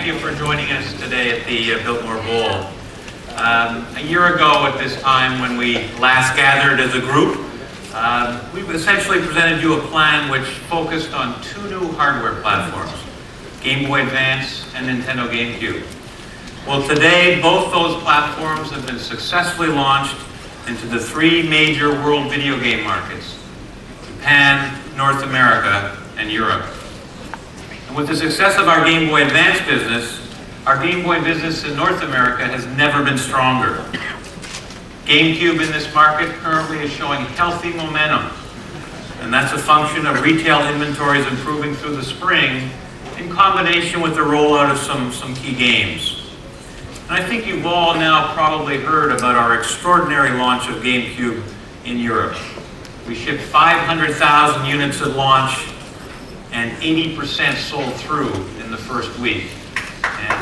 you for joining us today at the Biltmore Bowl. A year ago at this time, when we last gathered as a group, we essentially presented you a plan which focused on two new hardware platforms, Game Boy Advance and Nintendo GameCube. Well, today, both those platforms have been successfully launched into the three major world video game markets: Japan, North America, and Europe. And with the success of our Game Boy Advance business, our Game Boy business in North America has never been stronger. GameCube in this market currently is showing healthy momentum, and that's a function of retail inventories improving through the spring in combination with the rollout of some key games. And I think you've all now probably heard about our extraordinary launch of GameCube in Europe. We shipped 500,000 units at launch, and 80% sold through in the first week. And,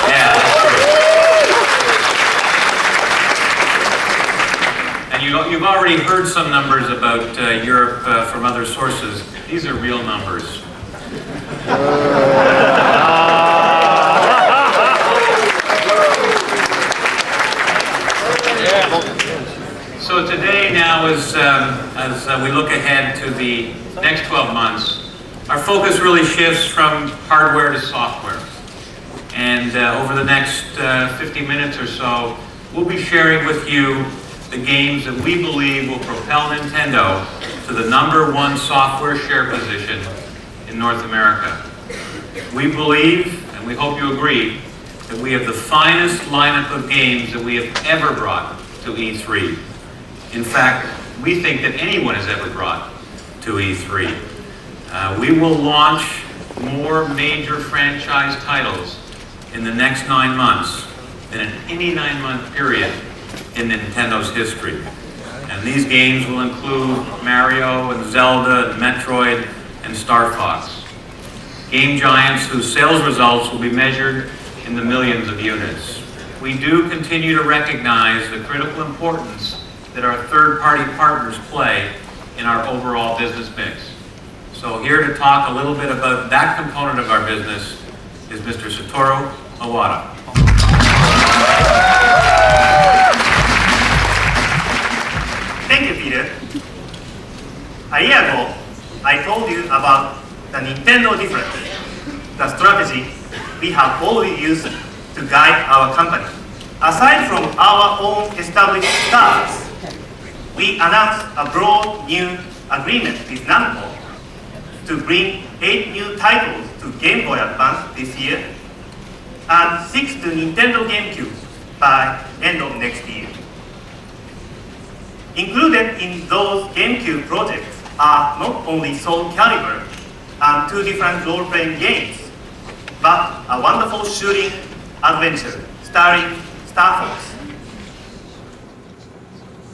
yeah, that's true. And you've already heard some numbers about Europe from other sources. These are real numbers. So today now, as we look ahead to the next 12 months, our focus really shifts from hardware to software. And over the next 50 minutes or so, we'll be sharing with you the games that we believe will propel Nintendo to the #1 software share position in North America. We believe, and we hope you agree, that we have the finest lineup of games that we have ever brought to E3. In fact, we think that anyone has ever brought to E3. We will launch more major franchise titles in the next 9 months than in any 9-month period in Nintendo's history. And these games will include Mario and Zelda and Metroid and Star Fox. Game giants whose sales results will be measured in the millions of units. We do continue to recognize the critical importance that our third-party partners play in our overall business mix. So here to talk a little bit about that component of our business is Mr. Satoru Iwata. Thank you, Peter. A year ago, I told you about the Nintendo difference, the strategy we have always used to guide our company. Aside from our own established stars, we announced a broad new agreement with Namco to bring 8 new titles to Game Boy Advance this year and 6 to Nintendo GameCube by end of next year. Included in those GameCube projects are not only Soul Calibur and 2 different role-playing games, but a wonderful shooting adventure starring Star Fox.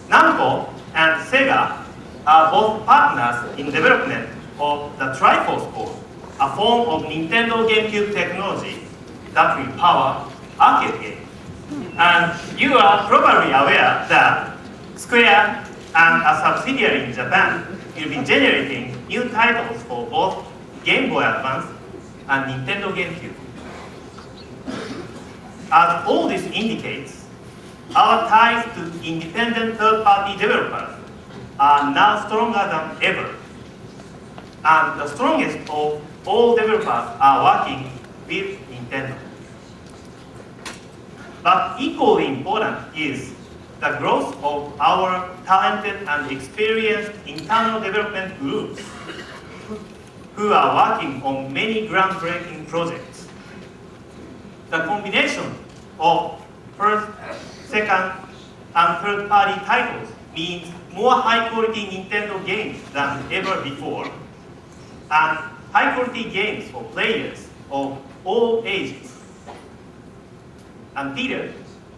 Namco and Sega are both partners in development of the Triforce Board, a form of Nintendo GameCube technology that will power arcade games. And you are probably aware that Square and a subsidiary in Japan will be generating new titles for both Game Boy Advance and Nintendo GameCube. As all this indicates, our ties to independent third-party developers are now stronger than ever. And the strongest of all developers are working with Nintendo. But equally important is the growth of our talented and experienced internal development groups who are working on many groundbreaking projects. The combination of first, second, and third-party titles means more high-quality Nintendo games than ever before, and high-quality games for players of all ages. And Peter,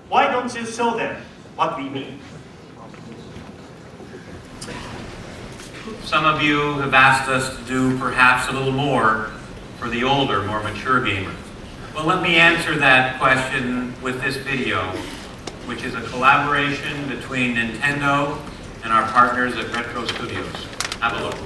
why don't you show them what we mean? Some of you have asked us to do perhaps a little more for the older, more mature gamers. Well, let me answer that question with this video, which is a collaboration between Nintendo and our partners at Retro Studios. Have a look.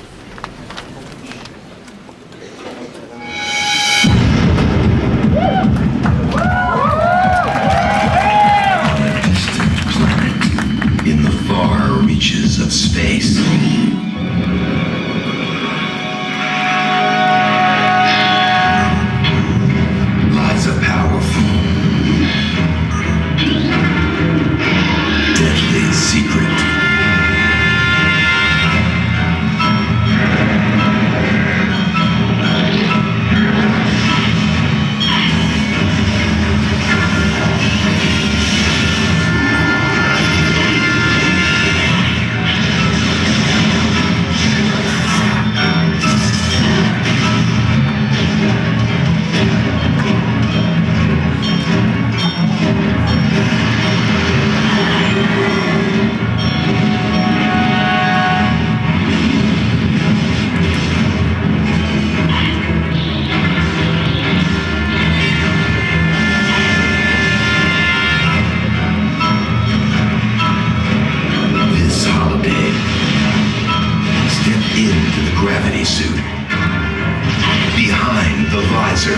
sponsor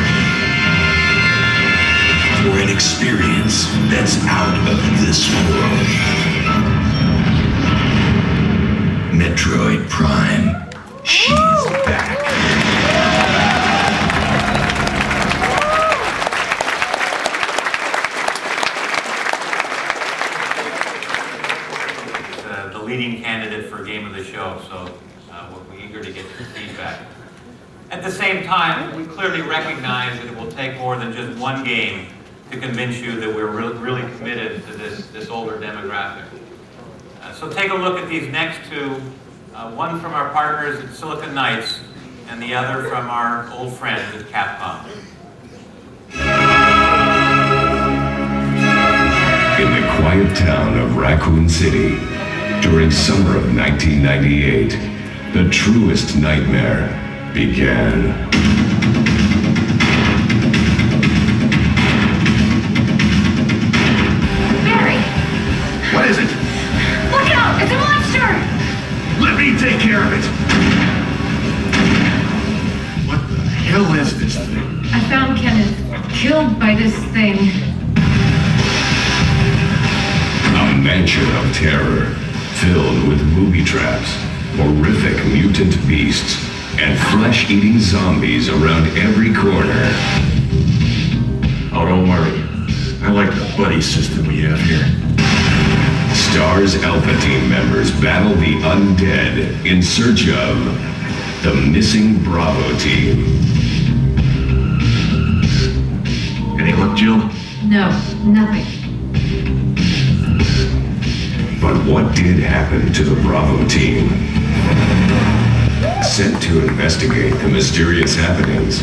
for an experience that's out of this world. Metroid Prime, she's back. The leading candidate for Game of the Show, so we're eager to get your feedback. At the same time, we clearly recognize that it will take more than just one game to convince you that we're really committed to this older demographic. So take a look at these next two, one from our partners at Silicon Knights and the other from our old friends at Capcom. In the quiet town of Raccoon City, during summer of 1998, the truest nightmare began. Barry! What is it? Look out! It's a monster! Let me take care of it. What the hell is this thing? I found Kenneth killed by this thing. A mansion of terror, filled with booby traps, horrific mutant beasts, and flesh-eating zombies around every corner. Oh, don't worry. I like the buddy system we have here. STARS Alpha Team members battle the undead in search of the missing Bravo team. Any luck, Jill? No, nothing. But what did happen to the Bravo team? Sent to investigate the mysterious happenings,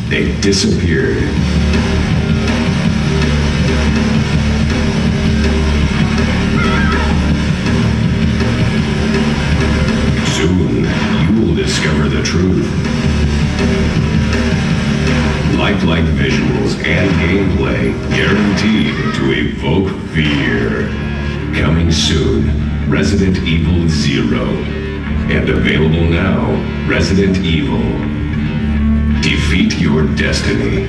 they disappeared. Soon, you'll discover the truth. Lifelike visuals and gameplay guaranteed to evoke fear. Coming soon, Resident Evil 0. And available now, Resident Evil. Defeat your destiny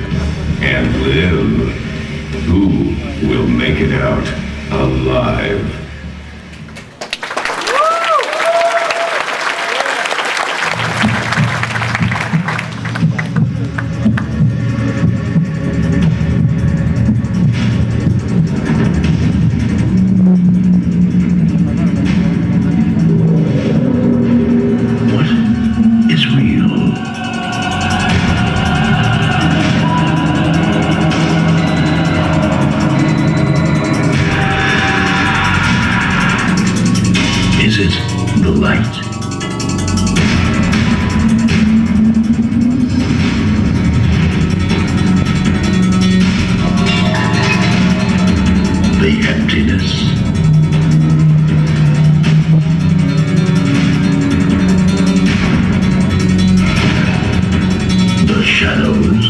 and live. Who will make it out alive? Is it the light? The emptiness? The shadows?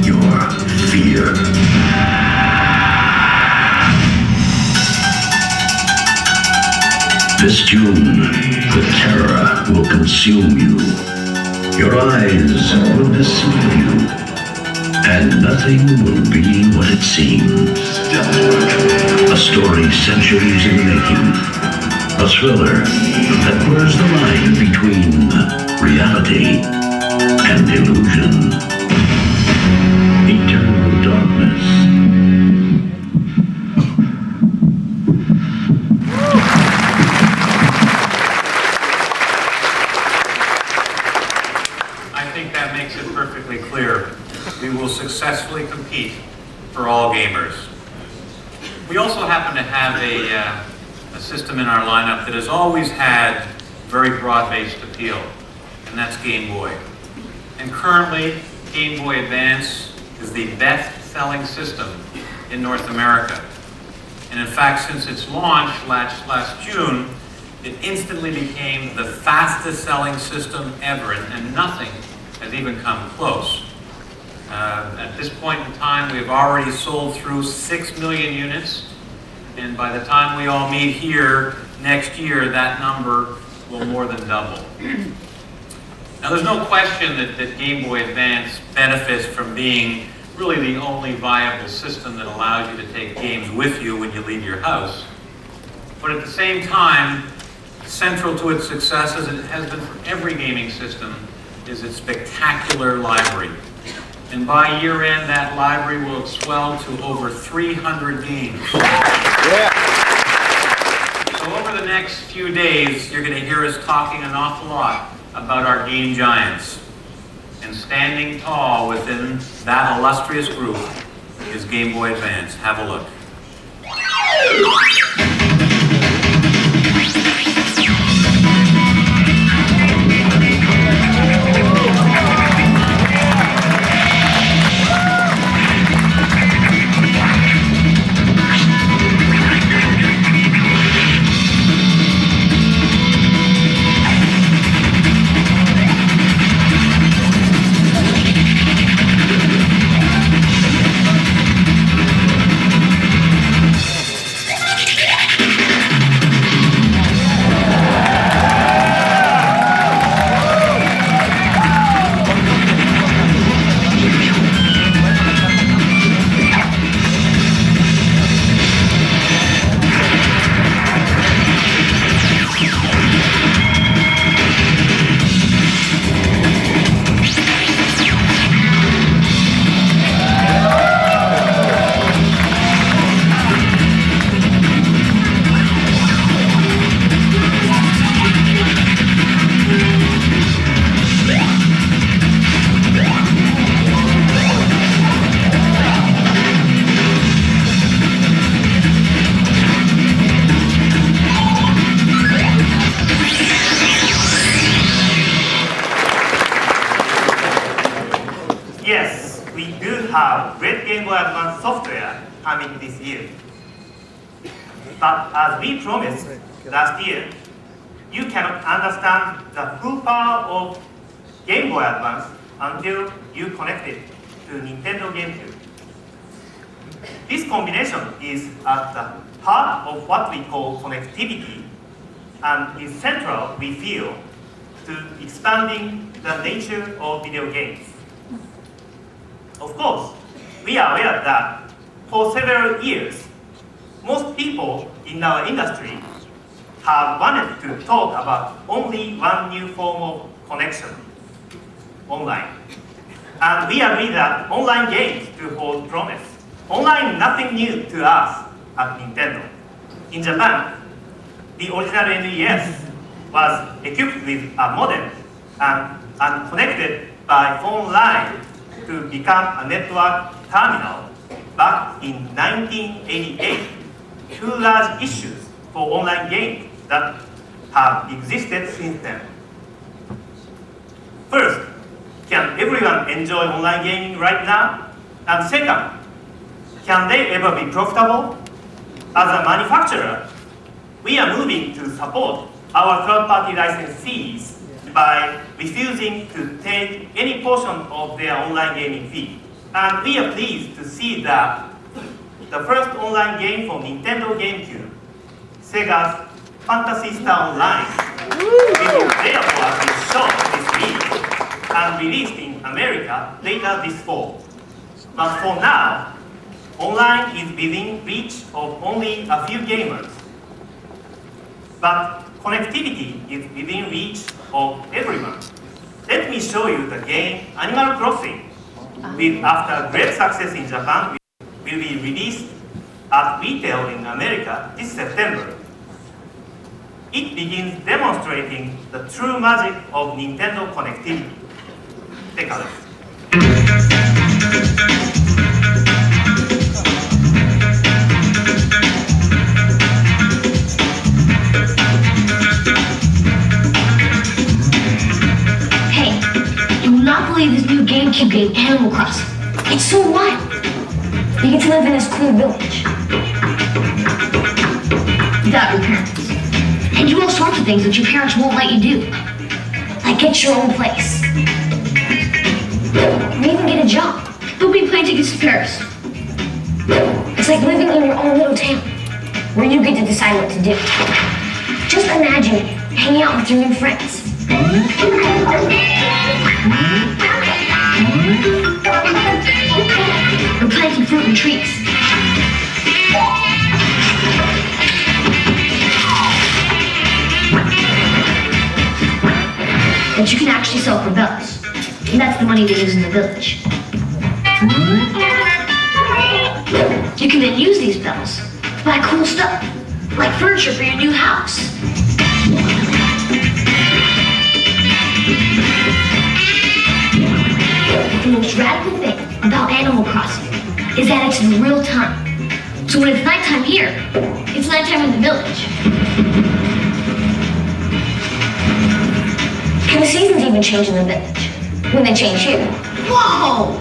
Your fear? This June, the terror will consume you. Your eyes will deceive you. And nothing will be what it seems. A story centuries in the making. A thriller that blurs the line between reality and illusion. Eternal darkness. I think that makes it perfectly clear. We will successfully compete for all gamers. We also happen to have a system in our lineup that has always had very broad-based appeal, and that's Game Boy. And currently, Game Boy Advance is the best-selling system in North America. And in fact, since its launch last June, it instantly became the fastest-selling system ever, and nothing has even come close. At this point in time, we have already sold through 6 million units, and by the time we all meet here next year, that number will more than double. Now, there's no question that Game Boy Advance benefits from being really the only viable system that allows you to take games with you when you leave your house. But at the same time, central to its success, as it has been for every gaming system, is its spectacular library. And by year end, that library will have swelled to over 300 games. So over the next few days, you're going to hear us talking an awful lot about our game giants. And standing tall within that illustrious group is Game Boy Advance. Have a look. Yes, we do have great Game Boy Advance software coming this year. But as we promised last year, you cannot understand the full power of Game Boy Advance until you connect it to Nintendo GameCube. This combination is at the heart of what we call connectivity and is central, we feel, to expanding the nature of video games. Of course, we are aware that for several years, most people in our industry have wanted to talk about only one new form of connection, online. And we agree that online games do hold promise. Online, nothing new to us at Nintendo. In Japan, the original NES was equipped with a modem and connected by phone line to become a network terminal back in 1988. Two large issues for online games that have existed since then. First, can everyone enjoy online gaming right now? And second, can they ever be profitable? As a manufacturer, we are moving to support our third-party licensees by refusing to take any portion of their online gaming fee. And we are pleased to see that the first online game for Nintendo GameCube, Sega's Phantasy Star Online, will therefore be shown this week and released in America later this fall. But for now, online is within reach of only a few gamers. But connectivity is within reach of everyone. Let me show you the game Animal Crossing, which after great success in Japan, will be released at retail in America this September. It begins demonstrating the true magic of Nintendo connectivity. Take a look. This new GameCube game, Animal Crossing. It's so wild. You get to live in this cool village. Without your parents. And do all sorts of things that your parents won't let you do. Like get your own place. Or even get a job. There'll be plane tickets to Paris. It's like living in your own little town. Where you get to decide what to do. Just imagine hanging out with your new friends. Or planting fruit and trees. That you can actually sell for bells. And that's the money they use in the village. You can then use these bells to buy cool stuff, like furniture for your new house. The most radical thing about Animal Crossing is that it's in real time. So when it's nighttime here, it's nighttime in the village. And the seasons even change in the village. When they change here. Whoa!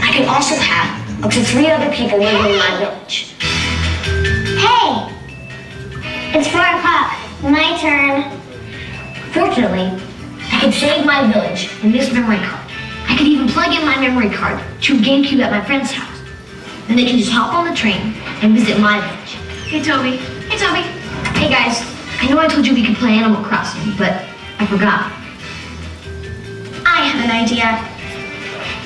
I can also have up to 3 other people living in my village. Hey! It's 4 o'clock. My turn. Fortunately, I can save my village in this memory card. I can even plug in my memory card to a GameCube at my friend's house. And they can just hop on the train and visit my village. Hey, Toby. Hey, Toby. Hey guys, I know I told you we could play Animal Crossing, but I forgot. I have an idea.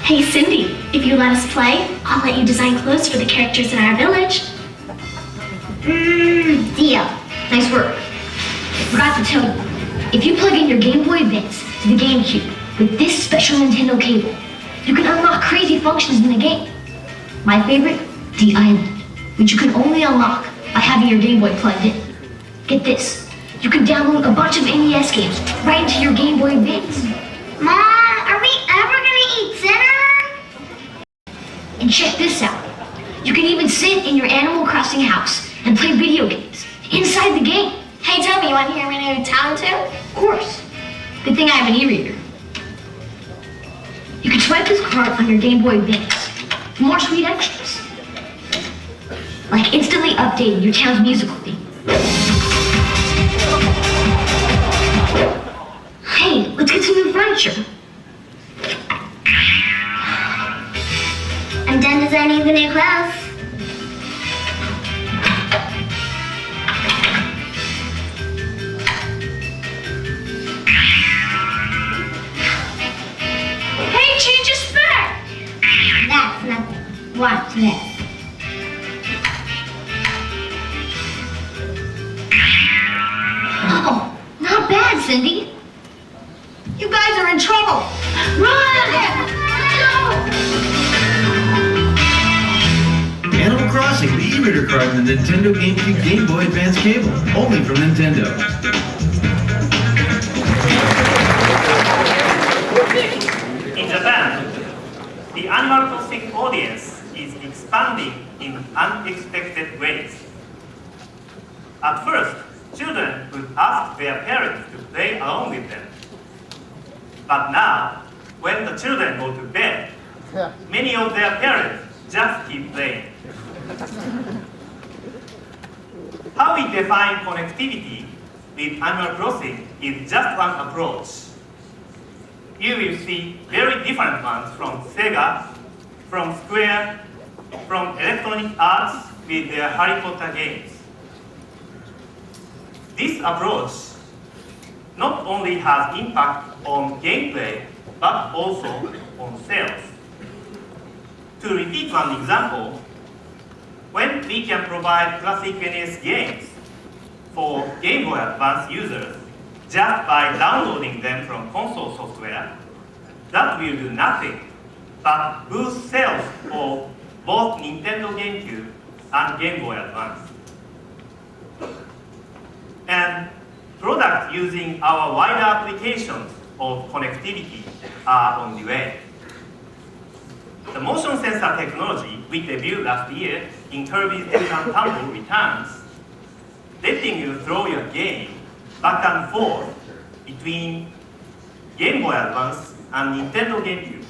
Hey, Cindy, if you let us play, I'll let you design clothes for the characters in our village. Deal. Nice work. I forgot to tell you, if you plug in your Game Boy Advance to the GameCube with this special Nintendo cable, you can unlock crazy functions in the game. My favorite, the island, which you can only unlock by having your Game Boy plugged in. Get this, you can download a bunch of NES games right into your Game Boy Advance. Mom, are we ever gonna eat dinner? And check this out, you can even sit in your Animal Crossing house and play video games inside the game. Hey, Toby, you want to hear my new talent too? Of course. Good thing I have an e-reader. You can swipe this card on your Game Boy Advance for more sweet extras. Like instantly updating your town's musical theme. Hey, let's get some new furniture. I'm done designing the new clothes. Hey, change your spec! That's nothing. Watch this. Oh, not bad, Cindy. You guys are in trouble. Run! Animal Crossing, the e-reader card in the Nintendo GameCube Game Boy Advance cable. Only from Nintendo. In Japan, the Animal Crossing audience is expanding in unexpected ways. At first, children would ask their parents to play along with them. But now, when the children go to bed, many of their parents just keep playing. How we define connectivity with Animal Crossing is just one approach. You will see very different ones from Sega, from Square, from Electronic Arts with their Harry Potter games. This approach not only has impact on gameplay, but also on sales. To repeat one example, when we can provide classic NES games for Game Boy Advance users just by downloading them from console software, that will do nothing but boost sales of both Nintendo GameCube and Game Boy Advance. And products using our wider applications of connectivity are on the way. The motion sensor technology we debuted last year in Kirby's Epic Tumble returns, letting you throw your game back and forth between Game Boy Advance and Nintendo GameCube.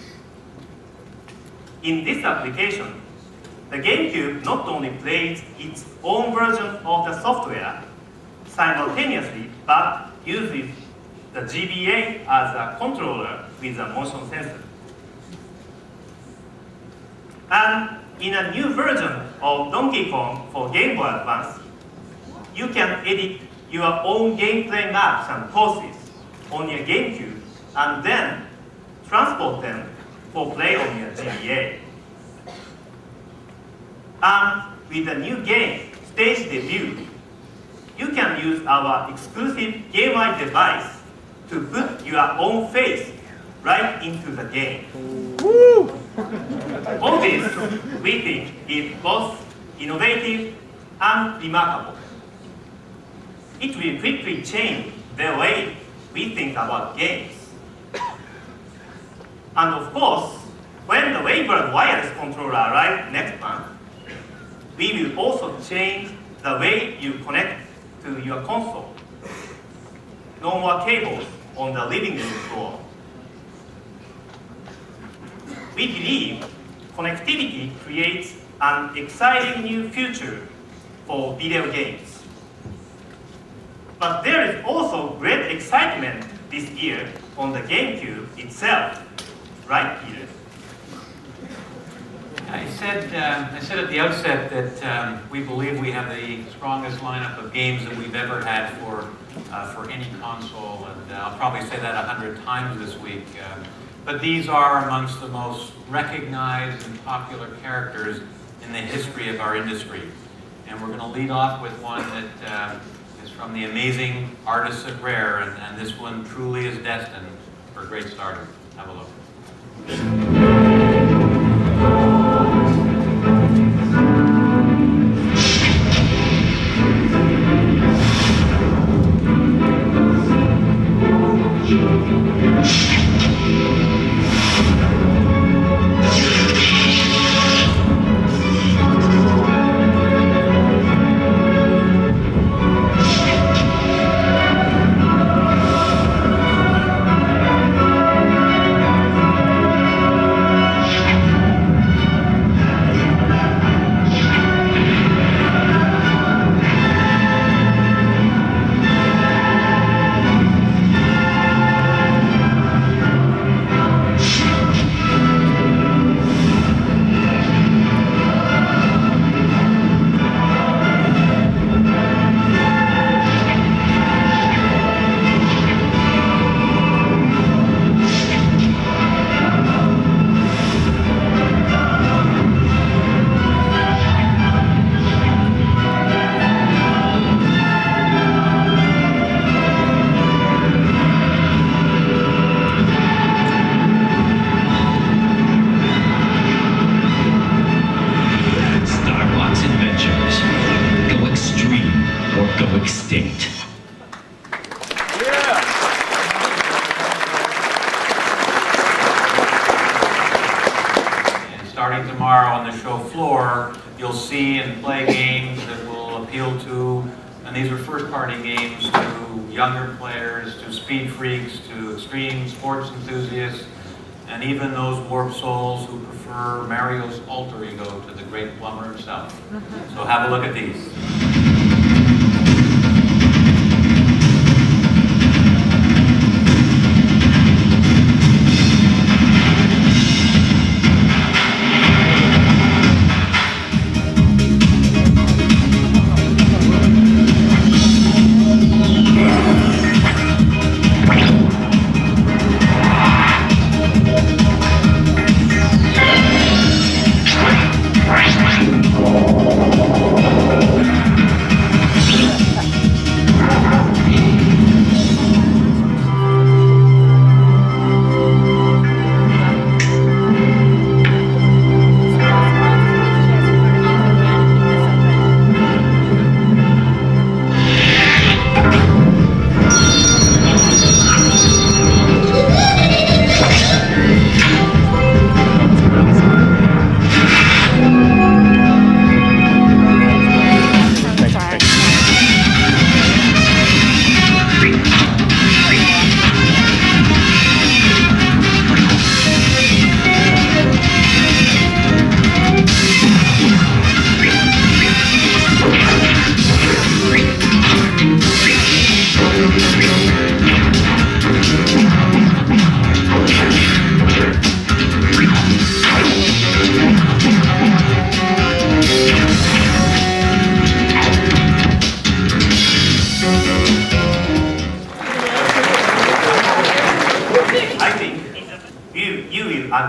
In this application, the GameCube not only plays its own version of the software simultaneously, but uses the GBA as a controller with a motion sensor. And in a new version of Donkey Kong for Game Boy Advance, you can edit your own gameplay maps and poses on your GameCube and then transport them for play on your GBA. And with the new game, Stage Debut, you can use our exclusive GameEye device to put your own face right into the game. All this, we think, is both innovative and remarkable. It will quickly change the way we think about games. And of course, when the Wavebird wireless controller arrives next month, we will also change the way you connect to your console. No more cables on the living room floor. We believe connectivity creates an exciting new future for video games. But there is also great excitement this year on the GameCube itself, right, Peter? I said at the outset that we believe we have the strongest lineup of games that we've ever had for any console, and I'll probably say that 100 times this week. But these are amongst the most recognized and popular characters in the history of our industry. And we're going to lead off with one that is from the amazing artists at Rare, and this one truly is destined for a great starter. Have a look. Starting tomorrow on the show floor, you'll see and play games that will appeal to, and these are first-party games, to younger players, to speed freaks, to extreme sports enthusiasts, and even those warped souls who prefer Mario's alter ego to the great plumber himself. So have a look at these.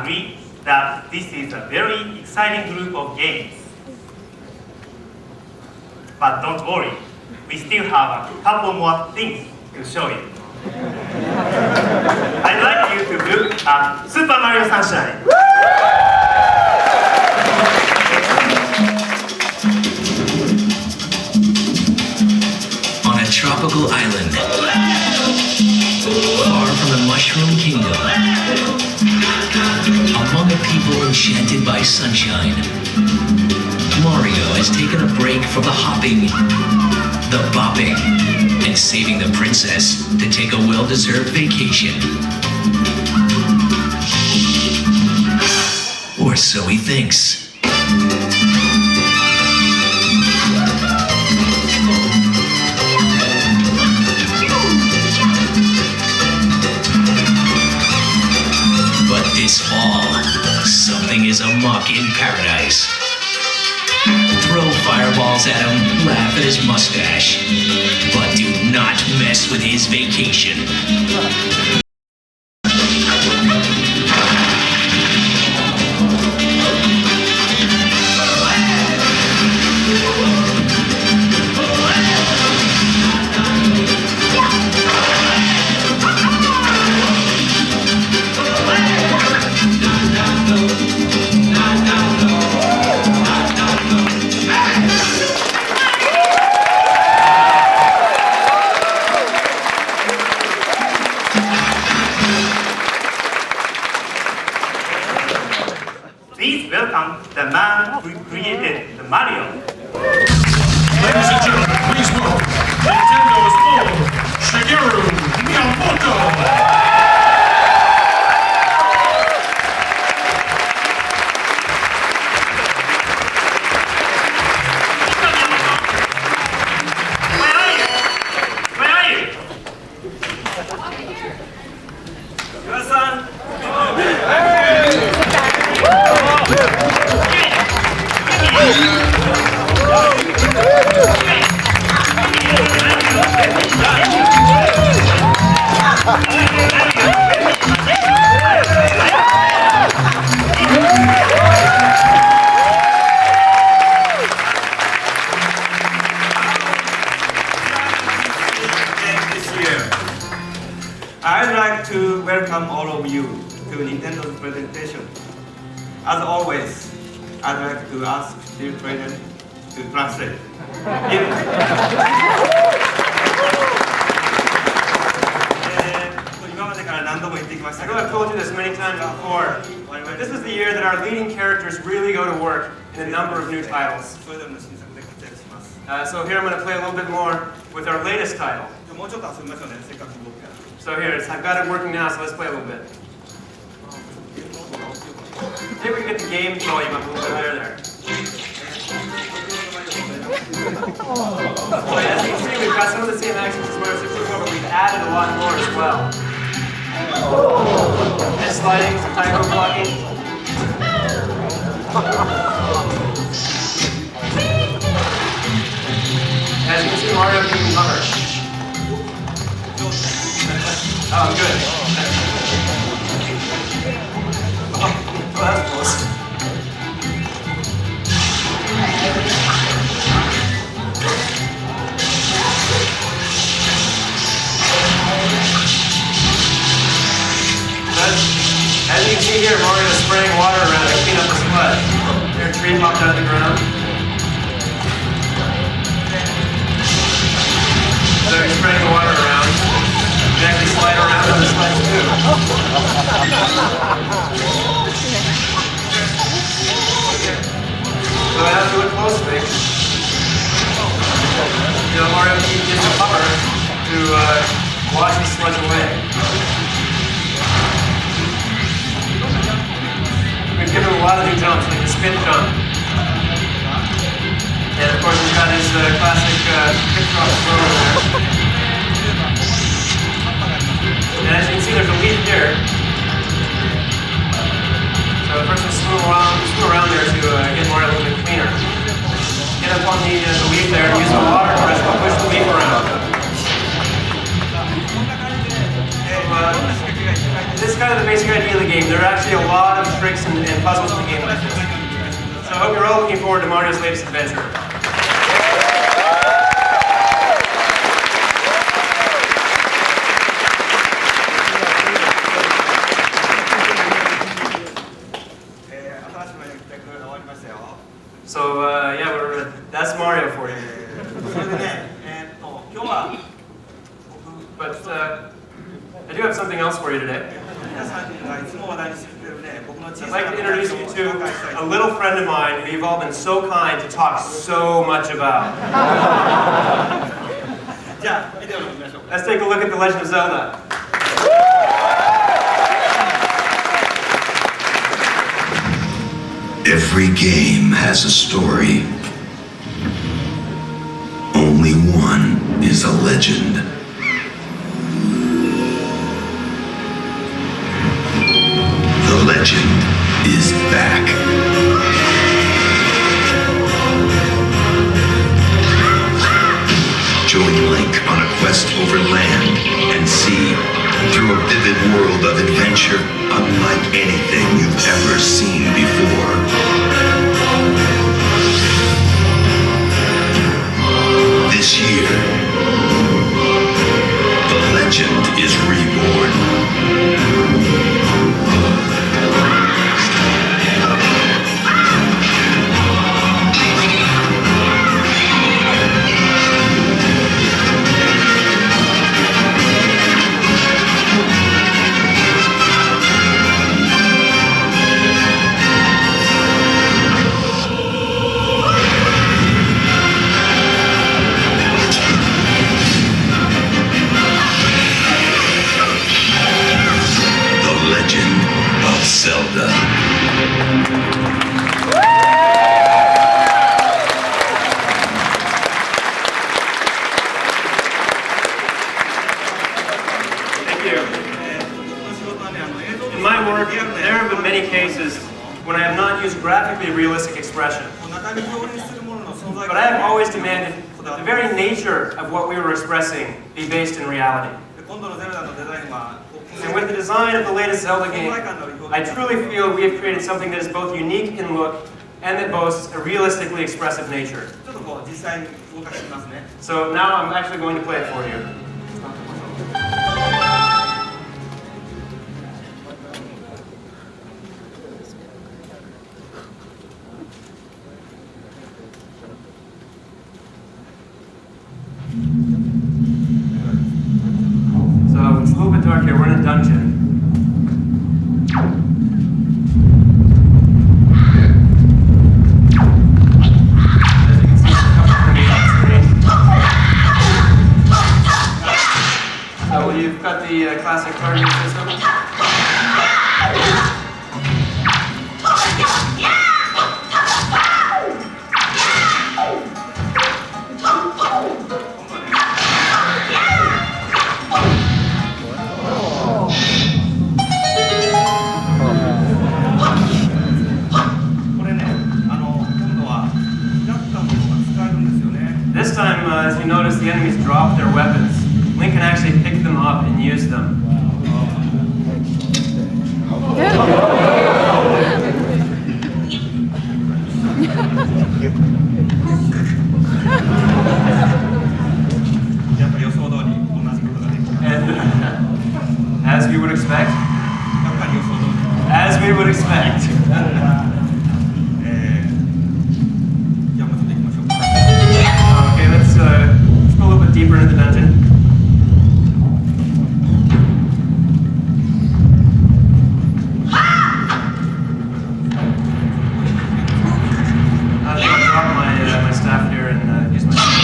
agree that this is a very exciting group of games. But don't worry, we still have a couple more things to show you. I'd like you to look at Super Mario Sunshine. On a tropical island, far from the Mushroom Kingdom, among a people enchanted by sunshine, Mario has taken a break from the hopping, the bopping, and saving the princess to take a well-deserved vacation. Or so he thinks. But this fall, something is amok in paradise. Throw fireballs at him, laugh at his mustache, but do not mess with his vacation. Please welcome the man who created the Mario. Ladies and gentlemen, please welcome Nintendo's own Shigeru Miyamoto. I'd like to welcome all of you to Nintendo's presentation. As always, I'd like to ask the president to translate. 今までから何度も言ってきましたけど、I've told you this many times before. This is the year that our leading characters really go to work in a number of new titles. So here I'm going to play a little bit more with our latest title. So here, I've got it working now, so let's play a little bit. Maybe we can get the game volume up a little bit higher there. So as you can see, we've got some of the same actions as Mario 64, but we've added a lot more as well. And sliding, some typo blocking. As you can see, Mario can hover. Oh, good. Oh, that's close. As you can see here, Mario is spraying water around to clean up the sludge. Here, a tree popped out of the ground. So he's spraying the water around. You can actually slide around on the sludge too. So as you look closely, Mario gets a cover to wash the sludge away. We've given him a lot of new jumps, like the spin jump. And of course he's got his classic pick drop throw there. And as you can see, there's a leaf here. So first we'll screw around there to get more a little bit cleaner. Get up on the leaf there and use the water press to push the leaf around. So, this is kind of the basic idea of the game. There are actually a lot of looking forward to Mario's latest adventure. So, yeah, that's Mario for you. But I do have something else for you today. I'd like to introduce you to a little friend of mine who you've all been so kind to talk so much about. Let's take a look at The Legend of Zelda. Every game has a story. Only one is a legend. The legend is back. Join Link on a quest over land and sea through a vivid world of adventure unlike anything you've ever seen before. This year, the legend is reborn. Zelda. Thank you. In my work, there have been many cases when I have not used graphically realistic expression. But I have always demanded the very nature of what we were expressing be based in reality. And with the design of the latest Zelda game, I truly feel we have created something that is both unique in look and that boasts a realistically expressive nature. So now I'm actually going to play it for you. So it's a little bit dark here. We're in a dungeon. You've got the classic targeting system. This time, as you notice, the enemies drop their weapons. Link can actually pick them up and use them. And as we would expect, okay, let's go a little bit deeper into the dungeon. My staff here and use my shoulder.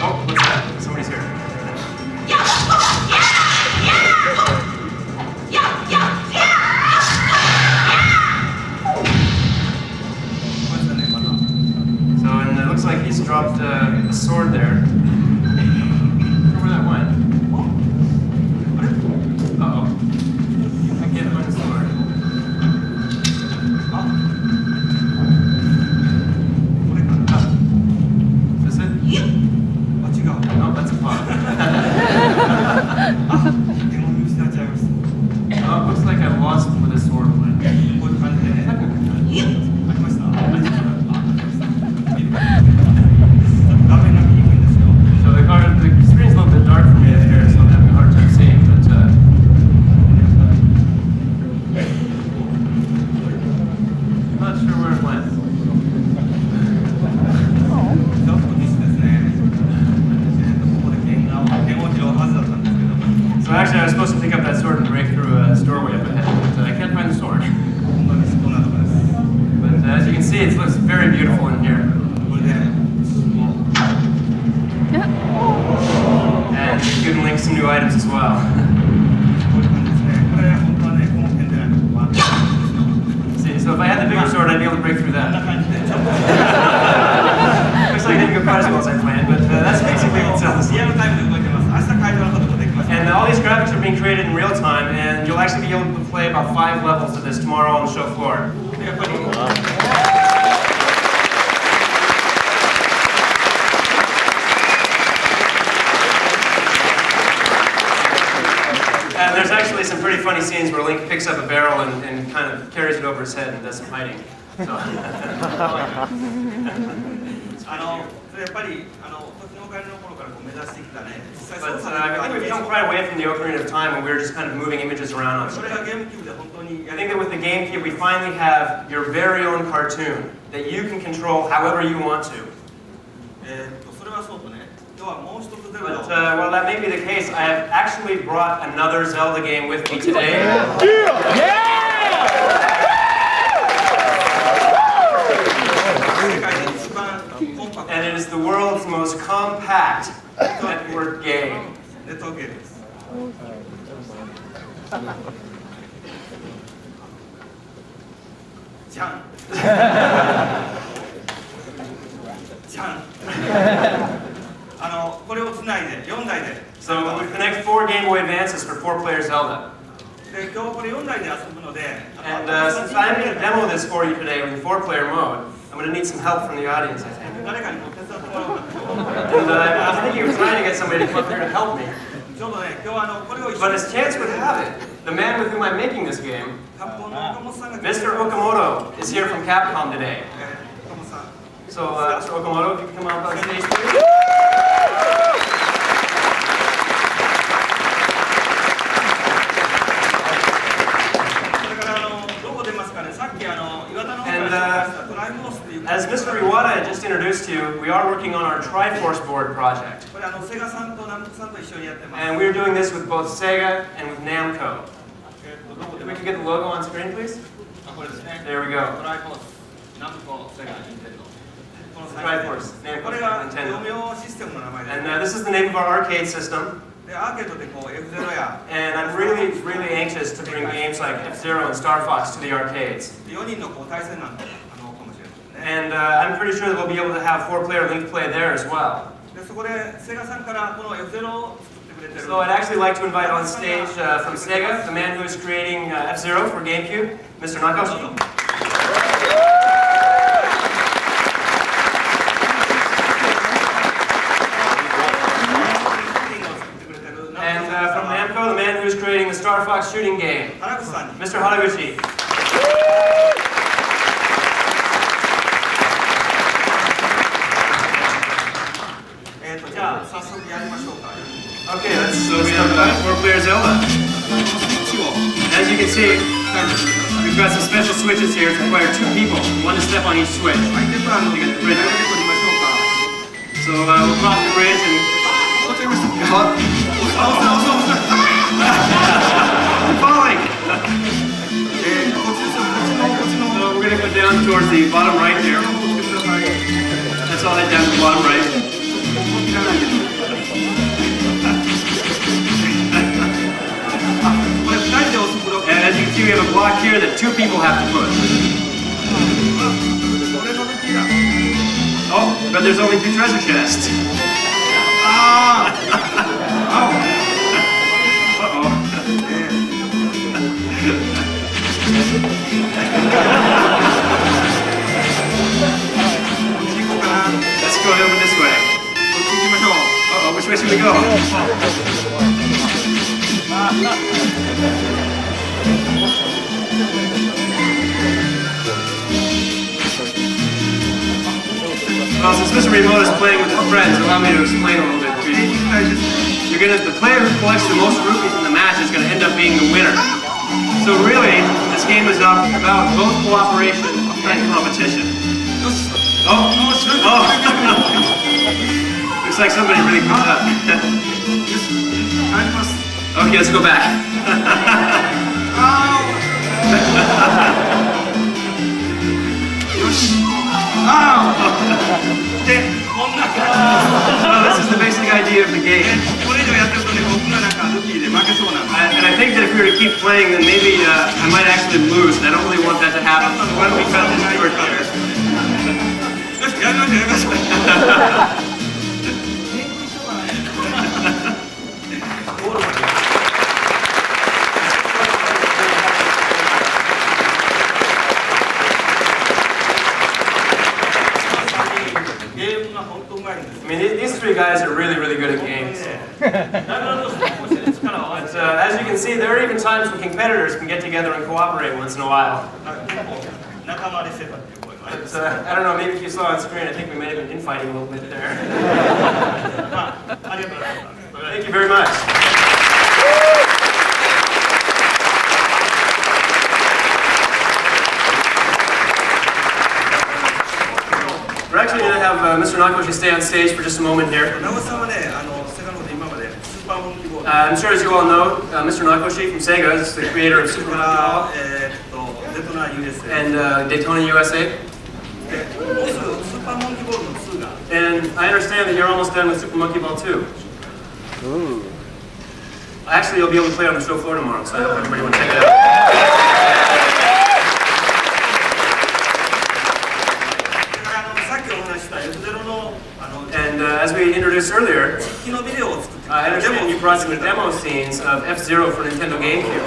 Oh, what's that? Somebody's here. So, and it looks like he's dropped a sword there. I wonder where that went. Uh-oh. I can't find the sword. Is this it? No, that's a pot. Oh, it looks like beautiful in here. And you can link some new items as well. See, so if I had the bigger sword, I'd be able to break through that. Looks like it didn't go quite as well as I planned, but that's basically what it sells. And all these graphics are being created in real time, and you'll actually be able to play about 5 levels of this tomorrow on the show floor. And there's actually some pretty funny scenes where Link picks up a barrel and kind of carries it over his head and does some hiding. So. But I think we've come quite away from the Ocarina of Time when we were just kind of moving images around on screen. I think that with the GameCube we finally have your very own cartoon that you can control however you want to. But while that may be the case, I have actually brought another Zelda game with me today. And it is the world's most compact network game. So we connect 4 Game Boy Advances for 4-player Zelda. And since I'm going to demo this for you today in 4-player mode, I'm going to need some help from the audience, I think. And I was thinking of trying to get somebody to come up here to help me. But as chance would have it, the man with whom I'm making this game, Mr. Okamoto, is here from Capcom today. So, Mr. Okamoto, if you could come up on stage, please. And as Mr. Iwata had just introduced you, we are working on our Triforce board project. And we're doing this with both Sega and with Namco. If we could get the logo on screen, please. There we go. Triforce, Namco, Nintendo. And this is the name of our arcade system. And I'm really, really anxious to bring games like F-Zero and Star Fox to the arcades. And I'm pretty sure that we'll be able to have 4-player link play there as well. So I'd actually like to invite on stage from Sega, the man who is creating F-Zero for GameCube, Mr. Nakashi. And from Namco, the man who is creating the Star Fox shooting game, Mr. Haraguchi. Okay, so we have 4-player Zelda. As you can see, we've got some special switches here to require 2 people, 1 to step on each switch. So we'll cross the bridge and... I'm falling! So we're going to go down towards the bottom right here. That's all that down to the bottom right. And as you can see, we have a block here that 2 people have to push. Oh, but there's only 2 treasure chests. Ah! Oh. Uh-oh. Let's go over this way. Uh-oh, which way should we go? Well, since Mr. Remote is playing with his friends, allow me to explain a little bit to you. The player who collects the most rupees in the match is going to end up being the winner. So really, this game is about both cooperation and competition. Oh! Oh! Looks like somebody really caught up. Okay, let's go back. This is the basic idea of the game. And I think that if we were to keep playing, then maybe I might actually lose, and I don't really want that to happen. So why don't we cut this short here? I mean, these three guys are really, really good at games. But, as you can see, there are even times when competitors can get together and cooperate once in a while. But, I don't know, maybe if you saw on screen, I think we may have been infighting a little bit there. Thank you very much. We're actually going to have Mr. Nakoshi stay on stage for just a moment here. I'm sure as you all know, Mr. Nakoshi from Sega is the creator of Super-Xno and Daytona USA. And I understand that you're almost done with Super Monkey Ball 2. Ooh. Actually, you'll be able to play it on the show floor tomorrow, so I hope everybody will check it out. And as we introduced earlier, I understand you brought some demo scenes of F-Zero for Nintendo GameCube.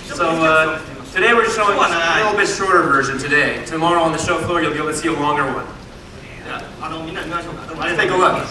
So today we're showing a little bit shorter version today. Tomorrow on the show floor you'll be able to see a longer one. Let's take a look.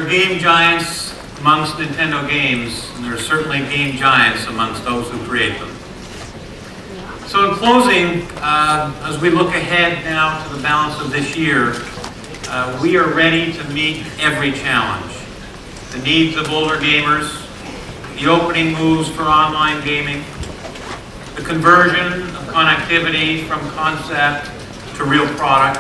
Game giants amongst Nintendo games, and there are certainly game giants amongst those who create them. So in closing, as we look ahead now to the balance of this year, we are ready to meet every challenge. The needs of older gamers, the opening moves for online gaming, the conversion of connectivity from concept to real product,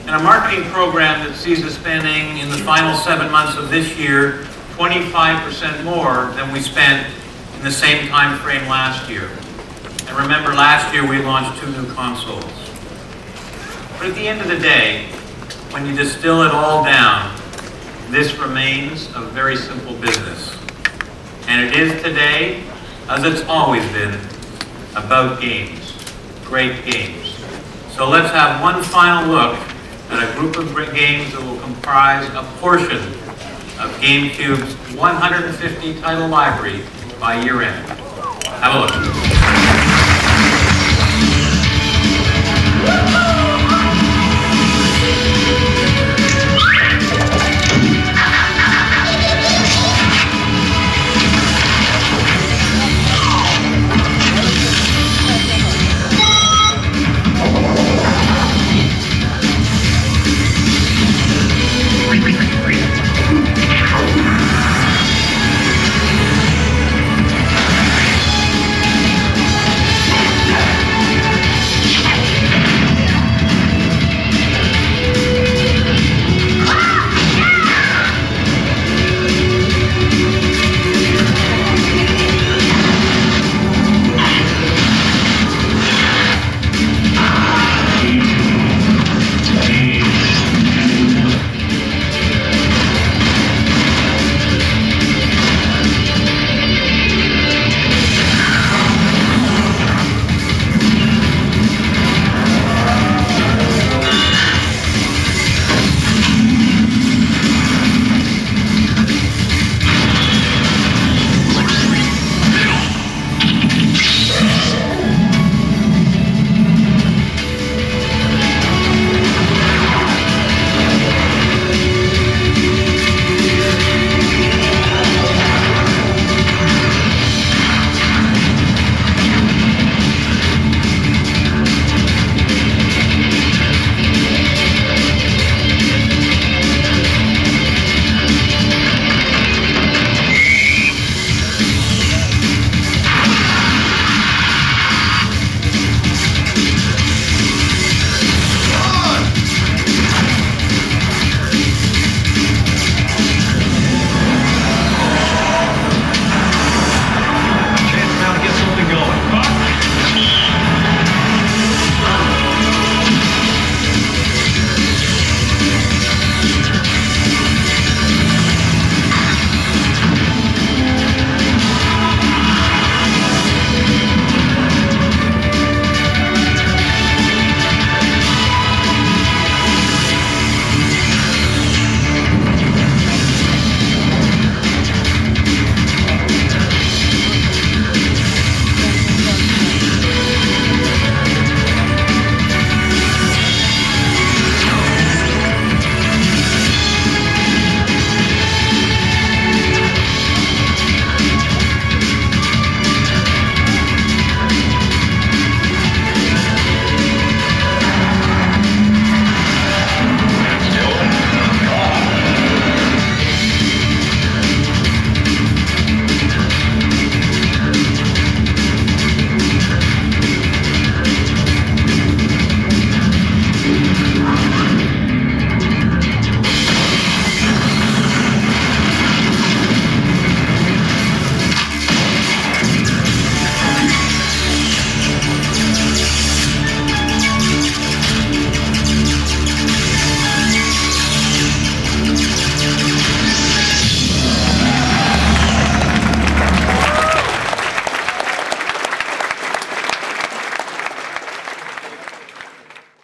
and a marketing program that sees us spending in the final 7 months of this year 25% more than we spent in the same time frame last year. And remember, last year we launched 2 new consoles. But at the end of the day, when you distill it all down, this remains a very simple business. And it is today, as it's always been, about games, great games. So let's have one final look at a group of games that will comprise a portion of GameCube's 150 title library by year end. Have a look.